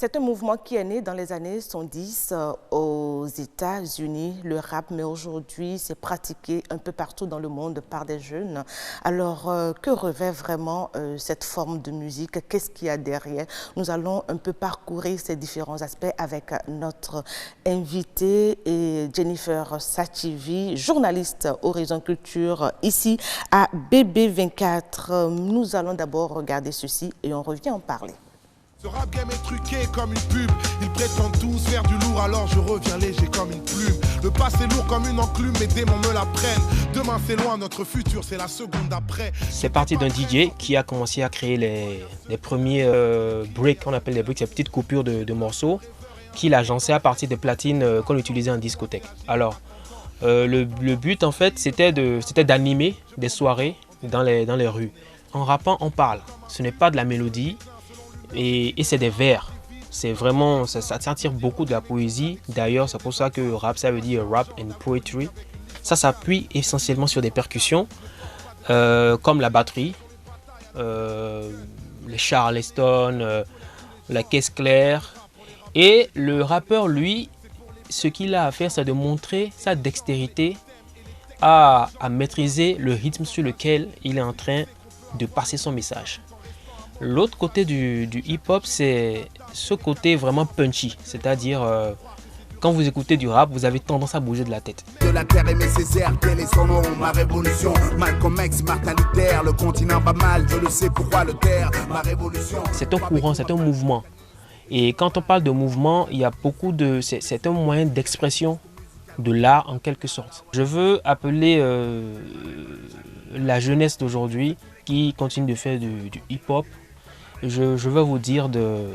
C'est un mouvement qui est né dans les années 70 aux États-Unis, le rap, mais aujourd'hui c'est pratiqué un peu partout dans le monde par des jeunes. Alors, que revêt vraiment cette forme de musique? Qu'est-ce qu'il y a derrière? Nous allons un peu parcourir ces différents aspects avec notre invitée et Jennifer Sachivi, journaliste Horizon Culture, ici à BB24. Nous allons d'abord regarder ceci et on revient en parler. Ce rap game est truqué comme une pub. Ils prétendent tous faire du lourd, alors je reviens léger comme une plume. Le passé lourd comme une enclume, mes démons me la prennent. Demain c'est loin, notre futur c'est la seconde d'après. C'est parti d'un DJ qui a commencé à créer les premiers breaks, on appelle les breaks, ces petites coupures de morceaux, qu'il agençait à partir des platines qu'on utilisait en discothèque. Alors, le but en fait, c'était d'animer des soirées dans les rues. En rappant, on parle. Ce n'est pas de la mélodie. Et c'est des vers. C'est vraiment, ça tire beaucoup de la poésie. D'ailleurs, c'est pour ça que rap, ça veut dire rap and poetry. Ça s'appuie essentiellement sur des percussions, comme la batterie, les charleston, la caisse claire. Et le rappeur, lui, ce qu'il a à faire, c'est de montrer sa dextérité à maîtriser le rythme sur lequel il est en train de passer son message. L'autre côté du hip-hop, c'est ce côté vraiment punchy, c'est-à-dire quand vous écoutez du rap, vous avez tendance à bouger de la tête. De la terre et mes Césaires, quel est son nom? Ma révolution, Malcolm X, Martin Luther, le continent va mal, je le sais pourquoi le taire, ma révolution. C'est un courant, c'est un mouvement. Et quand on parle de mouvement, il y a beaucoup de... C'est un moyen d'expression de l'art en quelque sorte. Je veux appeler la jeunesse d'aujourd'hui qui continue de faire du hip-hop. Je veux vous dire de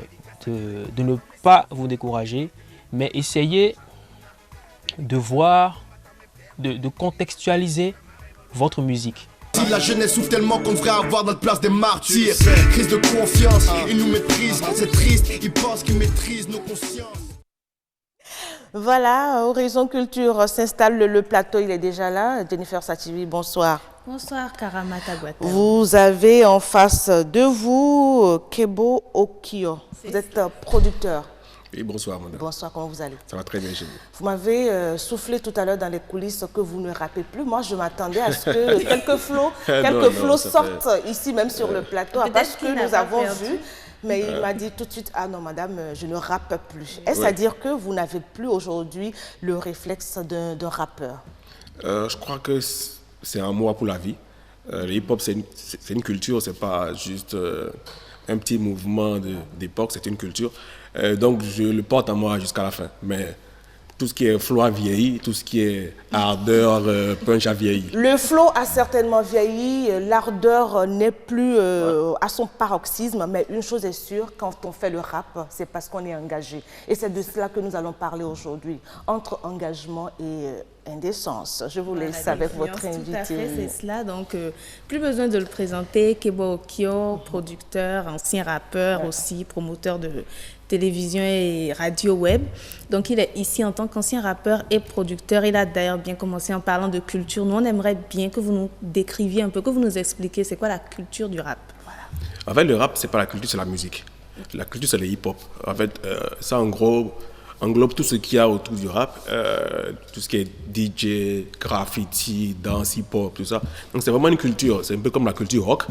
ne pas vous décourager, mais essayez de voir, de contextualiser votre musique. Si la jeunesse souffre tellement qu'on devrait avoir notre place des martyrs. Crise de confiance, ils nous méprisent, c'est triste, ils pensent qu'ils maîtrisent nos consciences. Voilà, Horizon Culture s'installe, le plateau, il est déjà là. Jennifer Sachivi, bonsoir. Bonsoir Karamata Guata. Vous avez en face de vous Kebo Okio. Vous êtes producteur. Oui, bonsoir madame. Bonsoir, comment vous allez? Ça va très bien chez vous. Vous m'avez soufflé tout à l'heure dans les coulisses que vous ne rappez plus. Moi, je m'attendais à ce que quelques flots sortent ici, même sur le plateau, parce que nous avons vu. Mais il m'a dit tout de suite, ah non madame, je ne rappe plus. Est-ce à dire que vous n'avez plus aujourd'hui le réflexe d'un rappeur? Je crois que c'est un mot pour la vie. Le hip-hop, c'est une culture, c'est pas juste un petit mouvement d'époque, c'est une culture. Donc je le porte en moi jusqu'à la fin. Mais tout ce qui est flow a vieilli, tout ce qui est ardeur, punch a vieilli. Le flow a certainement vieilli, l'ardeur n'est plus à son paroxysme, mais une chose est sûre, quand on fait le rap, c'est parce qu'on est engagé. Et c'est de cela que nous allons parler aujourd'hui, entre engagement et indécence. Je vous laisse avec votre invité. Tout à fait, c'est cela. Donc, plus besoin de le présenter. Kebo Okio, producteur, ancien rappeur aussi, promoteur de télévision et radio web. Donc, il est ici en tant qu'ancien rappeur et producteur. Il a d'ailleurs bien commencé en parlant de culture. Nous, on aimerait bien que vous nous décriviez un peu, que vous nous expliquiez c'est quoi la culture du rap. Voilà. En fait, le rap, c'est pas la culture, c'est la musique. La culture, c'est le hip-hop. En fait, ça, en gros, englobe tout ce qu'il y a autour du rap, tout ce qui est DJ, graffiti, danse, hip-hop, tout ça. Donc c'est vraiment une culture, c'est un peu comme la culture rock,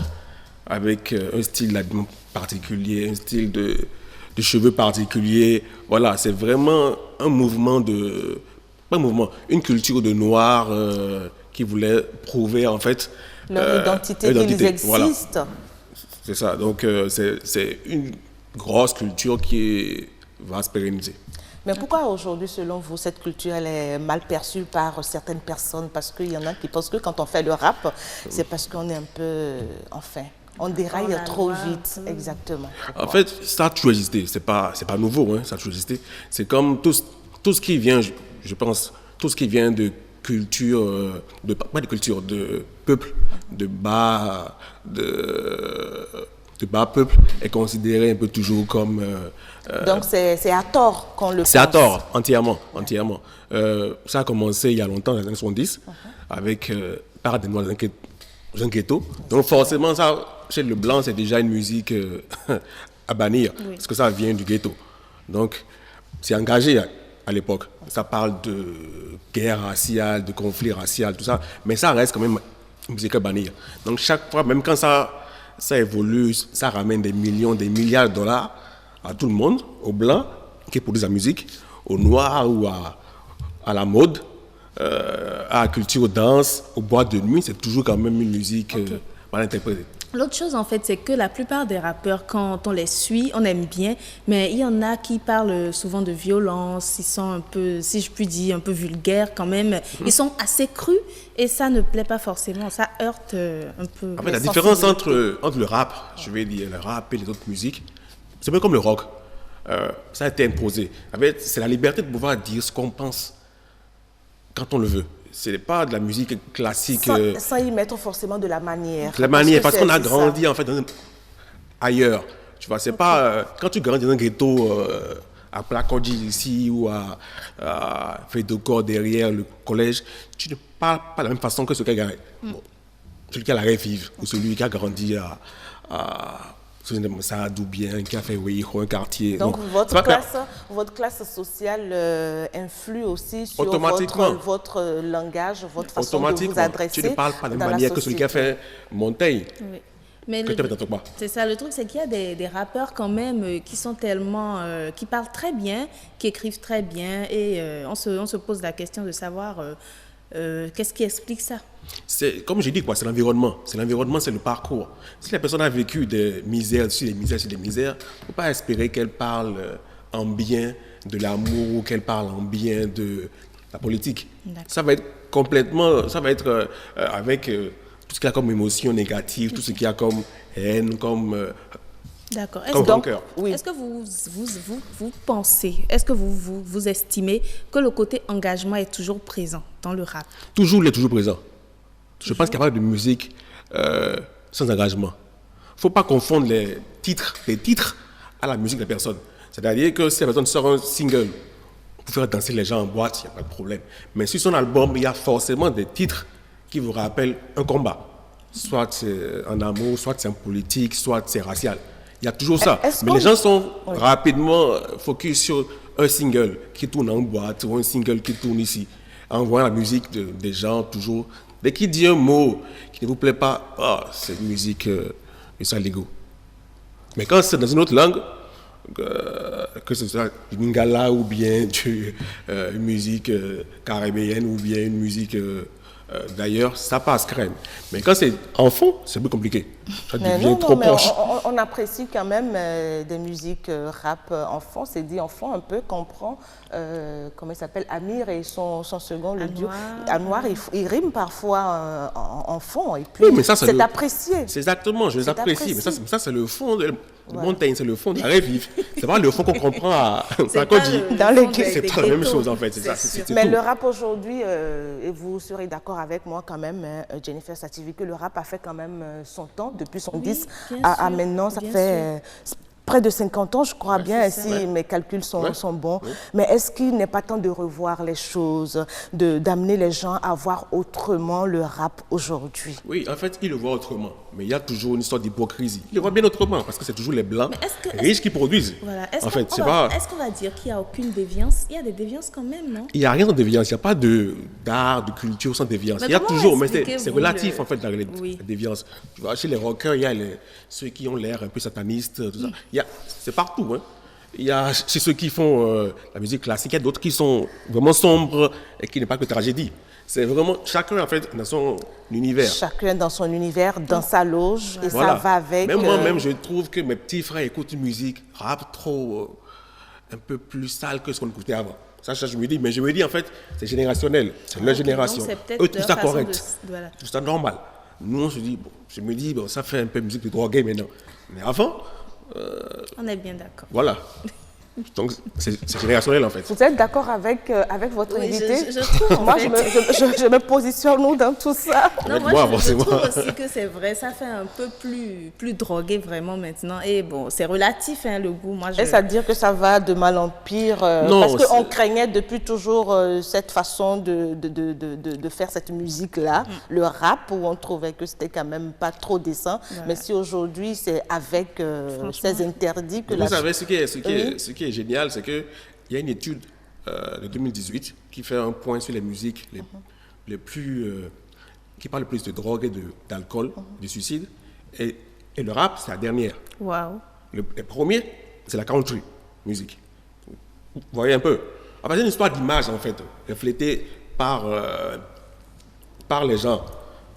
avec un style d'habillement particulier, un style de cheveux particulier. Voilà, c'est vraiment un mouvement pas un mouvement, une culture de noirs qui voulait prouver en fait leur identité, qu'ils existent. Voilà. C'est ça, donc c'est une grosse culture qui va se pérenniser. Mais pourquoi aujourd'hui, selon vous, cette culture elle est mal perçue par certaines personnes? Parce qu'il y en a qui pensent que quand on fait le rap, c'est parce qu'on est un peu, enfin, on déraille trop vite. Exactement. En fait, ça a toujours existé. C'est pas nouveau, hein, ça a toujours existé. C'est comme tout ce qui vient, je pense, tout ce qui vient de culture, pas de culture, de peuple, de bas peuple est considéré un peu toujours comme... Donc c'est à tort qu'on le pense. C'est à tort, entièrement. Ça a commencé il y a longtemps, dans les années 70, avec Parade des Noirs dans un ghetto. Donc forcément, ça, chez le blanc, c'est déjà une musique à bannir, parce que ça vient du ghetto. Donc, c'est engagé à l'époque. Ça parle de guerre raciale, de conflit racial, tout ça. Mais ça reste quand même musique à bannir. Donc, chaque fois, même quand ça évolue, ça ramène des millions, des milliards de dollars à tout le monde, aux blancs qui produisent la musique, aux noirs ou à la mode, à la culture, aux danses, aux boîtes de nuit. C'est toujours quand même une musique mal interprétée. L'autre chose, en fait, c'est que la plupart des rappeurs, quand on les suit, on aime bien, mais il y en a qui parlent souvent de violence, ils sont un peu, si je puis dire, un peu vulgaires quand même. Ils sont assez crus et ça ne plaît pas forcément, ça heurte un peu. En fait, la différence entre le rap, je vais dire, le rap et les autres musiques, c'est un peu comme le rock. Ça a été imposé. En fait, c'est la liberté de pouvoir dire ce qu'on pense quand on le veut. Ce n'est pas de la musique classique. Sans y mettre forcément de la manière. De la manière, parce qu'on a grandi en fait ailleurs. Tu vois, c'est pas quand tu grandis dans un ghetto à Plakodji ici ou à Fédocor derrière le collège, tu ne parles pas de la même façon que celui qui a la rêve vive ou celui qui a grandi à Saad ou bien qui a fait un quartier. Donc votre classe sociale influe aussi sur votre langage, votre façon de vous adresser. Tu ne parles pas de la même manière que celui qui a fait Montaigne. Oui. Mais c'est ça, le truc, c'est qu'il y a des rappeurs quand même qui sont tellement, qui parlent très bien, qui écrivent très bien, et on se pose la question de savoir qu'est-ce qui explique ça. C'est, comme je dis, c'est l'environnement. C'est l'environnement, c'est le parcours. Si la personne a vécu des misères sur des misères sur des misères, il ne faut pas espérer qu'elle parle en bien de l'amour ou qu'elle parle en bien de la politique. Ça va être complètement, avec tout ce qu'il y a comme émotion négative, tout ce qu'il y a comme haine, comme D'accord. rancœur. Est-ce que vous pensez, est-ce que vous estimez que le côté engagement est toujours présent dans le rap? Toujours, il est toujours présent. Je pense qu'il n'y a pas de musique sans engagement. Il ne faut pas confondre les titres à la musique de la personne. C'est-à-dire que si la personne sort un single pour faire danser les gens en boîte, il n'y a pas de problème. Mais sur son album, il y a forcément des titres qui vous rappellent un combat. Soit c'est en amour, soit c'est en politique, soit c'est racial. Il y a toujours ça. Mais les gens sont rapidement focus sur un single qui tourne en boîte ou un single qui tourne ici. En voyant la musique des gens toujours. Dès qu'il dit un mot qui ne vous plaît pas, c'est une musique de Saligo. Mais quand c'est dans une autre langue, que ce soit du lingala ou bien une musique caribéenne ou bien une musique d'ailleurs, ça passe crème. Mais quand c'est enfant, c'est plus compliqué. Ça devient trop proche. On apprécie quand même des musiques rap enfant. C'est dit enfant un peu, qu'on prend, comment il s'appelle, Amir et son second, le duo. Anwar, il rime parfois en fond. Et puis, c'est apprécié. C'est exactement, je les apprécie. Mais ça, c'est le fond de Montaigne, c'est le fond de la rêve vive. C'est pas le fond qu'on comprend à Plakodji. Dans les clips. C'est la même chose en fait. Mais le rap aujourd'hui, et vous serez d'accord avec moi quand même, Jennifer Sativi, que le rap a fait quand même son temps, depuis son 10 à maintenant, ça fait près de 50 ans, je crois bien, si mes calculs sont bons. Oui. Mais est-ce qu'il n'est pas temps de revoir les choses, d'amener les gens à voir autrement le rap aujourd'hui? Oui, en fait, ils le voient autrement. Mais il y a toujours une sorte d'hypocrisie. Ils le voient bien autrement, parce que c'est toujours les Blancs riches qui produisent. Voilà. Est-ce qu'on va dire qu'il n'y a aucune déviance? Il y a des déviances quand même, non? Il n'y a rien de déviance. Il n'y a pas d'art, de culture sans déviance. Il y a toujours, mais c'est relatif, en fait, la déviance. Tu vois, chez les rockers, il y a ceux qui ont l'air un peu satanistes, tout ça. C'est partout. Hein. Il y a chez ceux qui font la musique classique, il y a d'autres qui sont vraiment sombres et qui n'est pas que tragédie. C'est vraiment chacun en fait dans son univers. Chacun dans son univers, dans sa loge, et ça va avec. Même moi-même, je trouve que mes petits frères écoutent une musique rap trop, un peu plus sale que ce qu'on écoutait avant. Ça, je me dis, mais je me dis en fait, c'est générationnel, c'est leur génération. Eux, tout ça correct, tout ça normal. Nous, je me dis, ça fait un peu musique de drogué maintenant. Mais avant. On est bien d'accord. Voilà. Donc, c'est générationnel en fait. Vous êtes d'accord avec votre invité? Je trouve, moi, je me positionne dans tout ça. Non, moi, je trouve aussi que c'est vrai. Ça fait un peu plus drogué vraiment maintenant. Et bon, c'est relatif, hein, le goût. Est-ce à dire que ça va de mal en pire? Non, parce qu'on craignait depuis toujours cette façon de faire cette musique-là, le rap, où on trouvait que c'était quand même pas trop décent. Voilà. Mais si aujourd'hui, c'est avec ces interdits que vous savez ce qui qui est génial, c'est qu'il y a une étude de 2018 qui fait un point sur les musiques les plus... qui parlent le plus de drogue et d'alcool, de suicide. Et le rap, c'est la dernière. Waouh. Le premier, c'est la country music. Vous voyez un peu. En fait, c'est une histoire d'image, en fait, reflétée par les gens.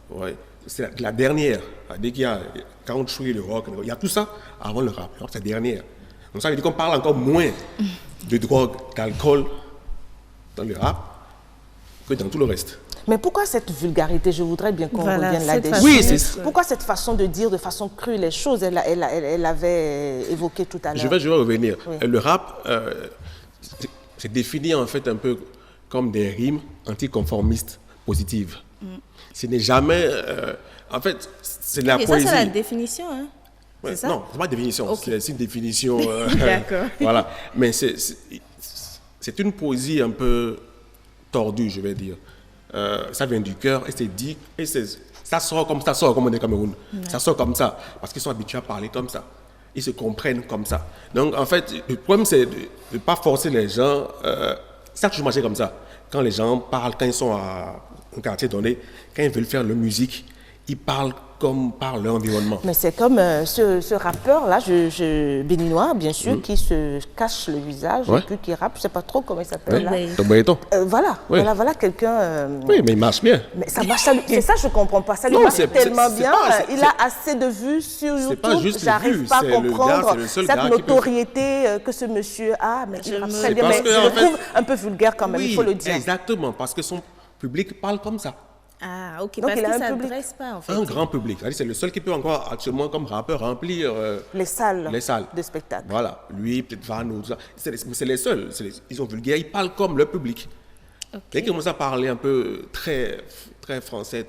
Ouais. C'est la dernière. Dès qu'il y a country, le rock, il y a tout ça avant le rap. C'est la dernière. Donc ça veut dire qu'on parle encore moins de drogue, d'alcool dans le rap que dans tout le reste. Mais pourquoi cette vulgarité? Je voudrais bien qu'on revienne là-dessus. Oui, c'est ça. Pourquoi cette façon de dire de façon crue les choses? Elle avait évoqué tout à l'heure. Je vais revenir. Oui. Le rap, c'est défini en fait un peu comme des rimes anticonformistes positives. Ce n'est jamais... en fait, c'est de la poésie. Ça, c'est la définition, hein? Ouais, c'est ça? non, c'est pas une définition. Okay. C'est une définition... D'accord. Voilà. Mais c'est une poésie un peu tordue, je vais dire. Ça vient du cœur et c'est dit... Et ça sort comme on dit au Cameroun. Ouais. Ça sort comme ça, parce qu'ils sont habitués à parler comme ça. Ils se comprennent comme ça. Donc, en fait, le problème, c'est de ne pas forcer les gens. Ça a toujours marché comme ça. Quand les gens parlent, quand ils sont à un quartier donné, quand ils veulent faire leur musique, ils parlent comme par leur environnement. Mais c'est comme ce rappeur-là, béninois, bien sûr, qui se cache le visage et puis qui rappe. Je ne sais pas trop comment il s'appelle là. Voilà quelqu'un... Oui, mais il marche bien. Mais ça marche, c'est ça, je ne comprends pas. Ça lui marche tellement bien. Il a assez de vues sur YouTube. Je n'arrive pas à comprendre cette notoriété que ce monsieur a. Mais il rappe très bien. Mais je le trouve un peu vulgaire quand même, il faut le dire. Exactement, parce que son public parle comme ça. Ah, ok, donc parce il a que un ça public. n'adresse pas, en fait. Un grand public. C'est le seul qui peut encore actuellement, comme rappeur, remplir les salles de spectacle. Voilà. Lui, peut-être Vano, tout ça. C'est les seuls. Ils sont vulgaires, ils parlent comme le public. Okay. Dès qu'ils commencent à parler un peu très, très français,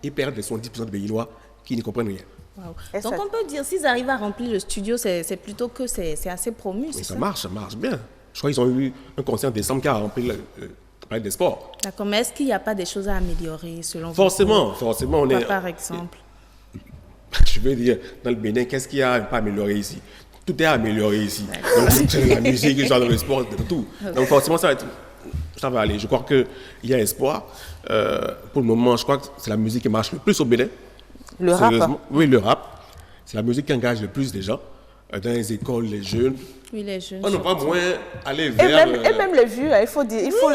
ils perdent les 70% de béninois qui ne comprennent rien. Wow. Donc on peut dire, s'ils arrivent à remplir le studio, c'est plutôt que c'est assez promu, c'est ça? Ça marche bien. Je crois qu'ils ont eu un concert en décembre qui a rempli des sports. D'accord, mais est-ce qu'il n'y a pas des choses à améliorer selon vous? Forcément, on est... Par exemple? Je veux dire, dans le Bénin, qu'est-ce qu'il y a à pas améliorer ici? Tout est amélioré ici. Donc, c'est la musique, dans le sport, de tout. Donc forcément, ça va aller. Je crois qu'il y a espoir. Pour le moment, je crois que c'est la musique qui marche le plus au Bénin. Le rap? Oui, le rap. C'est la musique qui engage le plus les gens. Dans les écoles, les jeunes. Oui, les jeunes. On ne va moins aller vers... Et même les vieux, il faut dire, il faut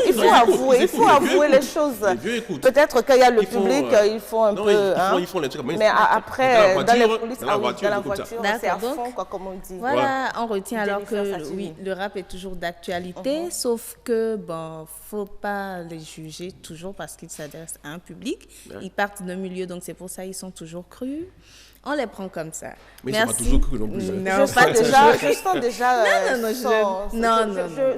avouer les choses. Les vieux écoutent. Peut-être qu'il y a le public, ils font un peu... Ils font les trucs. Mais après, dans les coulisses, dans la voiture, c'est à fond, comme on dit. Voilà, on retient alors que oui, le rap est toujours d'actualité, sauf que, bon, faut pas les juger toujours parce qu'ils s'adressent à un public. Ils partent d'un milieu, donc c'est pour ça qu'ils sont toujours crus. On les prend comme ça. Mais ils ne sont pas toujours crus non plus. Je sens déjà...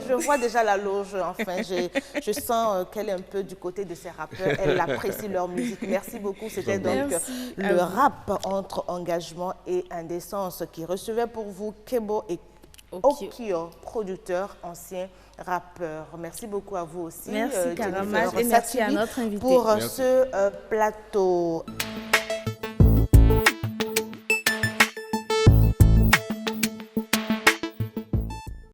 Je vois déjà la loge, enfin. Je sens qu'elle est un peu du côté de ces rappeurs. Elle apprécie leur musique. Merci beaucoup. C'était donc le rap entre engagement et indécence qui recevait pour vous Kebo et Okio, producteur, ancien rappeur. Merci beaucoup à vous aussi. Merci Karamas et merci à notre invité. Pour ce plateau.